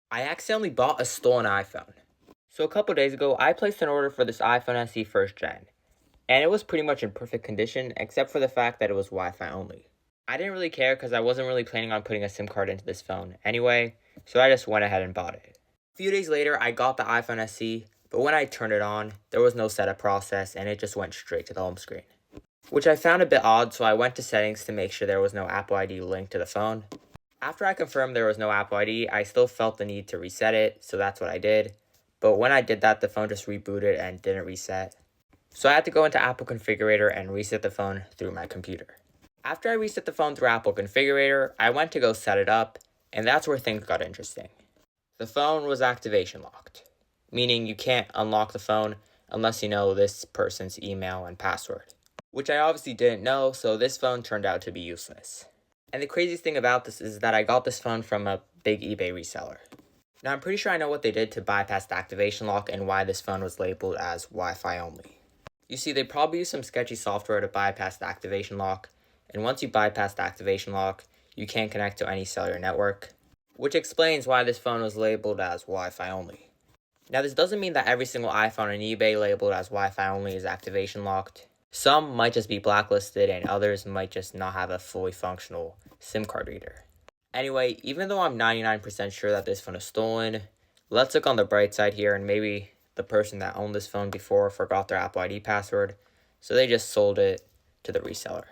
I accidentally bought a stolen iPhone. So a couple days ago, I placed an order for this iPhone SE first gen, and it was pretty much in perfect condition except for the fact that it was Wi-Fi only. I didn't really care because I wasn't really planning on putting a SIM card into this phone anyway, so I just went ahead and bought it. A few days later, I got the iPhone SE, but when I turned it on, there was no setup process and it just went straight to the home screen, which I found a bit odd, so I went to settings to make sure there was no Apple ID linked to the phone. After I confirmed there was no Apple ID, I still felt the need to reset it, so that's what I did. But when I did that, the phone just rebooted and didn't reset. So I had to go into Apple Configurator and reset the phone through my computer. After I reset the phone through Apple Configurator, I went to go set it up, and that's where things got interesting. The phone was activation locked, meaning you can't unlock the phone unless you know this person's email and password, which I obviously didn't know, so this phone turned out to be useless. And the craziest thing about this is that I got this phone from a big eBay reseller. Now I'm pretty sure I know what they did to bypass the activation lock and why this phone was labeled as Wi-Fi only. You see, they probably used some sketchy software to bypass the activation lock, and once you bypass the activation lock, you can't connect to any cellular network, which explains why this phone was labeled as Wi-Fi only. Now this doesn't mean that every single iPhone on eBay labeled as Wi-Fi only is activation locked. Some might just be blacklisted and others might just not have a fully functional SIM card reader. Anyway, even though I'm 99% sure that this phone is stolen, let's look on the bright side here and maybe the person that owned this phone before forgot their Apple ID password, so they just sold it to the reseller.